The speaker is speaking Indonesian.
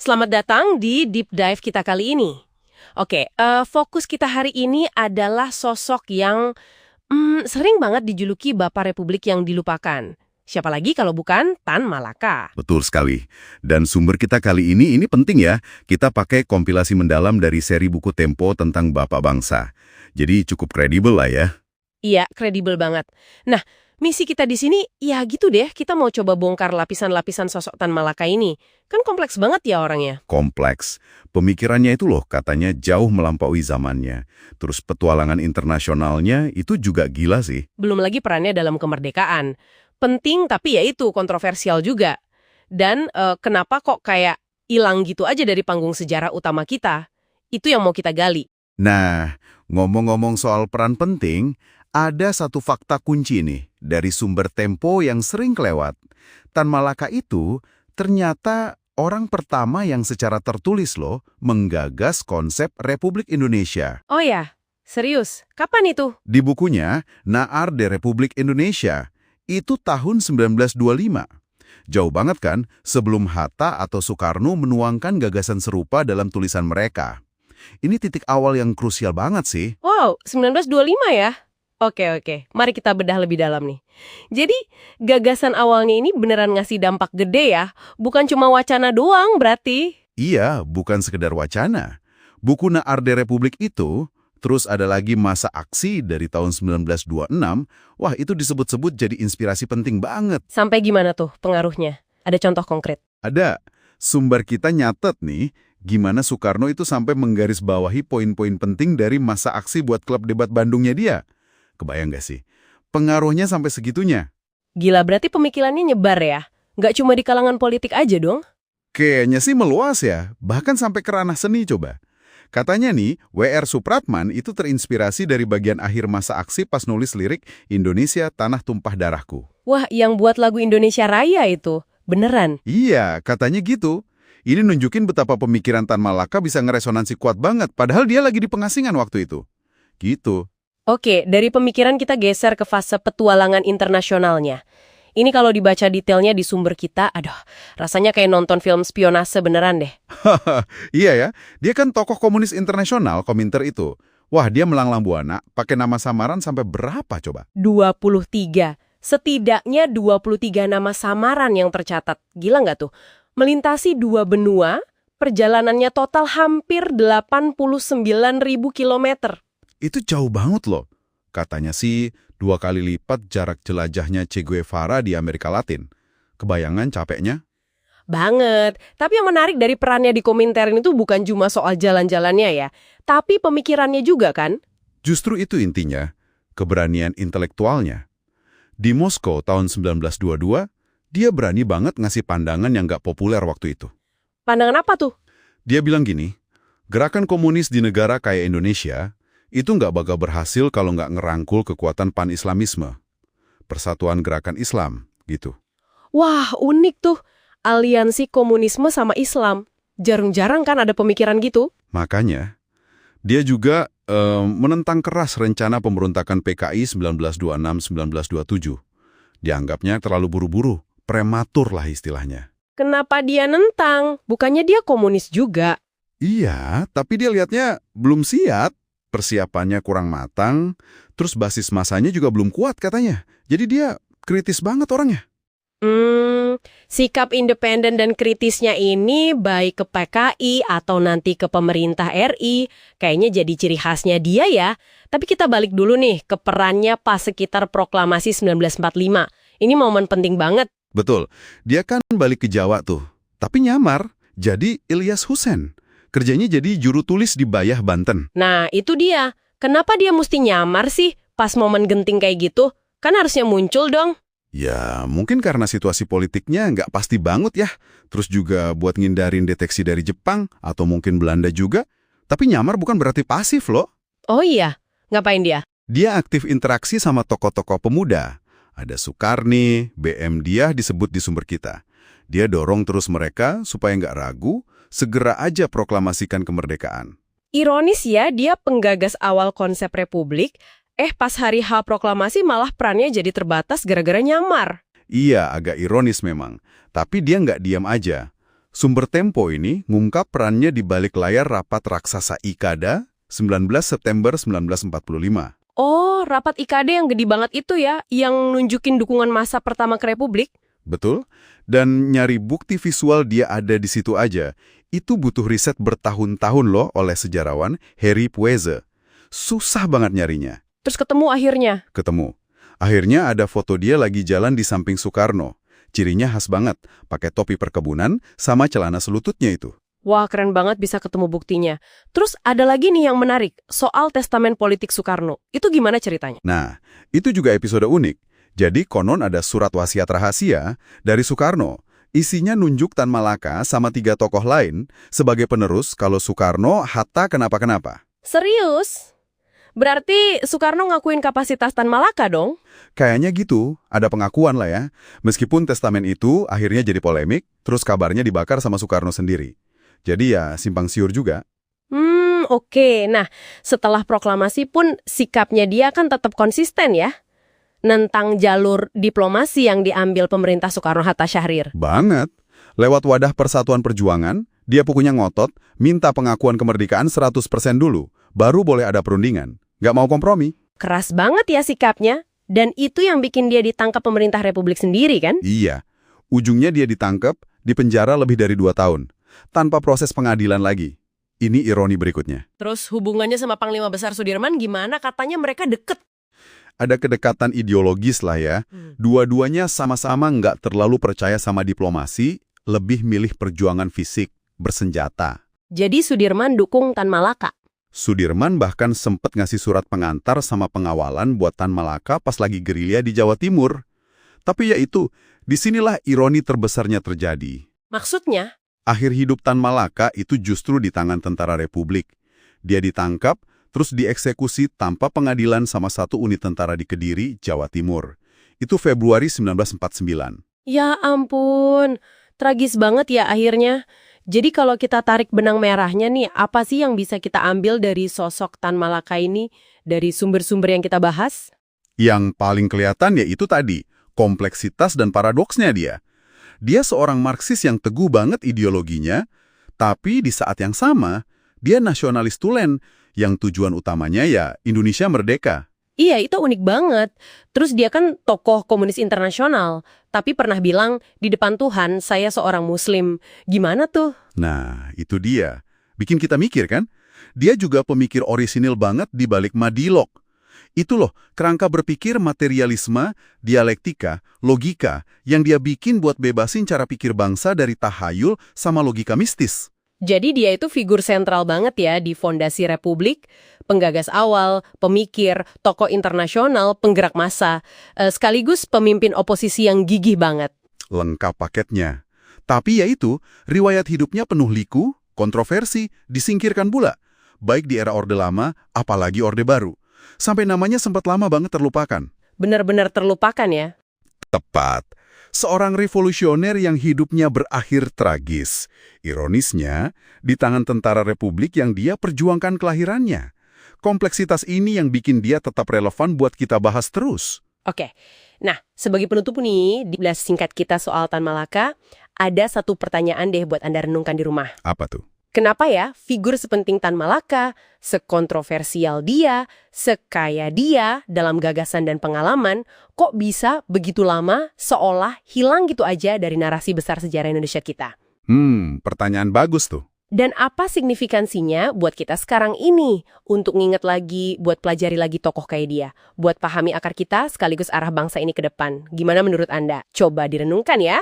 Selamat datang di Deep Dive kita kali ini. Oke, fokus kita hari ini adalah sosok yang sering banget dijuluki Bapak Republik yang dilupakan. Siapa lagi kalau bukan Tan Malaka. Betul sekali. Dan sumber kita kali ini penting ya. Kita pakai kompilasi mendalam dari seri buku Tempo tentang Bapak Bangsa. Jadi cukup kredibel lah ya. Iya, kredibel banget. Nah, misi kita di sini ya gitu deh, kita mau coba bongkar lapisan-lapisan sosok Tan Malaka ini. Kan kompleks banget ya orangnya. Kompleks. Pemikirannya itu loh katanya jauh melampaui zamannya. Terus petualangan internasionalnya itu juga gila sih. Belum lagi perannya dalam kemerdekaan. Penting tapi ya itu kontroversial juga. Dan kenapa kok kayak hilang gitu aja dari panggung sejarah utama kita? Itu yang mau kita gali. Nah, ngomong-ngomong soal peran penting, ada satu fakta kunci nih dari sumber Tempo yang sering kelewat. Tan Malaka itu ternyata orang pertama yang secara tertulis loh menggagas konsep Republik Indonesia. Oh ya, serius? Kapan itu? Di bukunya Naar de Republik Indonesia, itu tahun 1925. Jauh banget kan sebelum Hatta atau Soekarno menuangkan gagasan serupa dalam tulisan mereka. Ini titik awal yang krusial banget sih. Wow, 1925 ya? Oke. Mari kita bedah lebih dalam nih. Jadi, gagasan awalnya ini beneran ngasih dampak gede ya? Bukan cuma wacana doang berarti? Iya, bukan sekedar wacana. Buku Naar de Republik itu, terus ada lagi Masa Aksi dari tahun 1926, wah itu disebut-sebut jadi inspirasi penting banget. Sampai gimana tuh pengaruhnya? Ada contoh konkret? Ada. Sumber kita nyatet nih, gimana Soekarno itu sampai menggarisbawahi poin-poin penting dari Masa Aksi buat klub debat Bandungnya dia. Kebayang gak sih? Pengaruhnya sampai segitunya. Gila, berarti pemikirannya nyebar ya? Nggak cuma di kalangan politik aja dong? Kayaknya sih meluas ya, bahkan sampai ke ranah seni coba. Katanya nih, W.R. Supratman itu terinspirasi dari bagian akhir Masa Aksi pas nulis lirik Indonesia Tanah Tumpah Darahku. Wah, yang buat lagu Indonesia Raya itu. Beneran? Iya, katanya gitu. Ini nunjukin betapa pemikiran Tan Malaka bisa ngeresonansi kuat banget, padahal dia lagi di pengasingan waktu itu. Gitu. Oke, dari pemikiran kita geser ke fase petualangan internasionalnya. Ini kalau dibaca detailnya di sumber kita, aduh, rasanya kayak nonton film spionase beneran deh. Iya ya, dia kan tokoh komunis internasional, Kominter itu. Wah, dia melanglang buana, pakai nama samaran sampai berapa coba? 23. Setidaknya 23 nama samaran yang tercatat. Gila nggak tuh? Melintasi 2 benua, perjalanannya total hampir 89.000 kilometer. Itu jauh banget loh. Katanya sih 2 kali lipat jarak jelajahnya Che Guevara di Amerika Latin. Kebayangan capeknya? Banget. Tapi yang menarik dari perannya di Komintern itu bukan cuma soal jalan-jalannya ya, tapi pemikirannya juga kan? Justru itu intinya, keberanian intelektualnya. Di Moskow tahun 1922, dia berani banget ngasih pandangan yang gak populer waktu itu. Pandangan apa tuh? Dia bilang gini, gerakan komunis di negara kayak Indonesia itu nggak bakal berhasil kalau nggak ngerangkul kekuatan pan-islamisme. Persatuan gerakan Islam, gitu. Wah, unik tuh. Aliansi komunisme sama Islam. Jarang-jarang kan ada pemikiran gitu. Makanya, dia juga menentang keras rencana pemberontakan PKI 1926-1927. Dianggapnya terlalu buru-buru, prematur lah istilahnya. Kenapa dia nentang? Bukannya dia komunis juga. Iya, tapi dia lihatnya belum siap. Persiapannya kurang matang, terus basis masanya juga belum kuat katanya. Jadi dia kritis banget orangnya. Sikap independen dan kritisnya ini baik ke PKI atau nanti ke pemerintah RI, kayaknya jadi ciri khasnya dia ya. Tapi kita balik dulu nih ke perannya pas sekitar proklamasi 1945. Ini momen penting banget. Betul, dia kan balik ke Jawa tuh. Tapi nyamar, jadi Ilyas Hussein. Kerjanya jadi juru tulis di Bayah, Banten. Nah, itu dia. Kenapa dia mesti nyamar sih pas momen genting kayak gitu? Kan harusnya muncul dong. Ya, mungkin karena situasi politiknya nggak pasti banget ya. Terus juga buat ngindarin deteksi dari Jepang, atau mungkin Belanda juga. Tapi nyamar bukan berarti pasif loh. Oh iya? Ngapain dia? Dia aktif interaksi sama tokoh-tokoh pemuda. Ada Sukarni, BM Diah disebut di sumber kita. Dia dorong terus mereka supaya nggak ragu, segera aja proklamasikan kemerdekaan. Ironis ya, dia penggagas awal konsep republik, pas hari H proklamasi malah perannya jadi terbatas gara-gara nyamar. Iya, agak ironis memang. Tapi dia nggak diam aja. Sumber Tempo ini ngungkap perannya di balik layar rapat raksasa IKADA 19 September 1945. Oh, rapat IKD yang gede banget itu ya, yang nunjukin dukungan massa pertama ke Republik? Betul, dan nyari bukti visual dia ada di situ aja, itu butuh riset bertahun-tahun loh oleh sejarawan Harry Pueze. Susah banget nyarinya. Terus ketemu akhirnya? Ketemu. Akhirnya ada foto dia lagi jalan di samping Soekarno. Cirinya khas banget, pakai topi perkebunan sama celana selututnya itu. Wah, keren banget bisa ketemu buktinya. Terus ada lagi nih yang menarik, soal testamen politik Soekarno. Itu gimana ceritanya? Nah, itu juga episode unik. Jadi konon ada surat wasiat rahasia dari Soekarno. Isinya nunjuk Tan Malaka sama 3 tokoh lain sebagai penerus kalau Soekarno Hatta kenapa-kenapa. Serius? Berarti Soekarno ngakuin kapasitas Tan Malaka dong? Kayaknya gitu, ada pengakuan lah ya. Meskipun testamen itu akhirnya jadi polemik, terus kabarnya dibakar sama Soekarno sendiri. Jadi ya simpang siur juga. Oke. Nah, setelah proklamasi pun sikapnya dia kan tetap konsisten ya? Nentang jalur diplomasi yang diambil pemerintah Soekarno-Hatta Syahrir. Banget. Lewat wadah Persatuan Perjuangan, dia pokoknya ngotot, minta pengakuan kemerdekaan 100% dulu, baru boleh ada perundingan. Nggak mau kompromi. Keras banget ya sikapnya. Dan itu yang bikin dia ditangkap pemerintah Republik sendiri kan? Iya. Ujungnya dia ditangkap, dipenjara lebih dari 2 tahun. Tanpa proses pengadilan lagi. Ini ironi berikutnya. Terus hubungannya sama Panglima Besar Sudirman gimana? Katanya mereka deket. Ada kedekatan ideologis lah ya. Dua-duanya sama-sama nggak terlalu percaya sama diplomasi, lebih milih perjuangan fisik, bersenjata. Jadi Sudirman dukung Tan Malaka. Sudirman bahkan sempat ngasih surat pengantar sama pengawalan buat Tan Malaka pas lagi gerilya di Jawa Timur. Tapi ya itu, disinilah ironi terbesarnya terjadi. Maksudnya? Akhir hidup Tan Malaka itu justru di tangan tentara Republik. Dia ditangkap, terus dieksekusi tanpa pengadilan sama satu unit tentara di Kediri, Jawa Timur. Itu Februari 1949. Ya ampun, tragis banget ya akhirnya. Jadi kalau kita tarik benang merahnya nih, apa sih yang bisa kita ambil dari sosok Tan Malaka ini, dari sumber-sumber yang kita bahas? Yang paling kelihatan ya itu tadi, kompleksitas dan paradoksnya dia. Dia seorang Marxis yang teguh banget ideologinya, tapi di saat yang sama, dia nasionalis tulen yang tujuan utamanya ya Indonesia merdeka. Iya, itu unik banget. Terus dia kan tokoh komunis internasional, tapi pernah bilang, di depan Tuhan, saya seorang Muslim. Gimana tuh? Nah, itu dia. Bikin kita mikir kan? Dia juga pemikir orisinil banget di balik Madilog. Itu loh, kerangka berpikir materialisme, dialektika, logika, yang dia bikin buat bebasin cara pikir bangsa dari tahayul sama logika mistis. Jadi dia itu figur sentral banget ya di fondasi Republik, penggagas awal, pemikir, tokoh internasional, penggerak massa, sekaligus pemimpin oposisi yang gigih banget. Lengkap paketnya. Tapi ya itu, riwayat hidupnya penuh liku, kontroversi, disingkirkan pula. Baik di era Orde Lama, apalagi Orde Baru. Sampai namanya sempat lama banget terlupakan. Benar-benar terlupakan ya? Tepat. Seorang revolusioner yang hidupnya berakhir tragis. Ironisnya, di tangan tentara Republik yang dia perjuangkan kelahirannya. Kompleksitas ini yang bikin dia tetap relevan buat kita bahas terus. Oke. Nah, sebagai penutup nih, di ulas singkat kita soal Tan Malaka, ada satu pertanyaan deh buat Anda renungkan di rumah. Apa tuh? Kenapa ya figur sepenting Tan Malaka, sekontroversial dia, sekaya dia dalam gagasan dan pengalaman, kok bisa begitu lama seolah hilang gitu aja dari narasi besar sejarah Indonesia kita? Pertanyaan bagus tuh. Dan apa signifikansinya buat kita sekarang ini? Untuk nginget lagi, buat pelajari lagi tokoh kayak dia. Buat pahami akar kita sekaligus arah bangsa ini ke depan. Gimana menurut Anda? Coba direnungkan ya.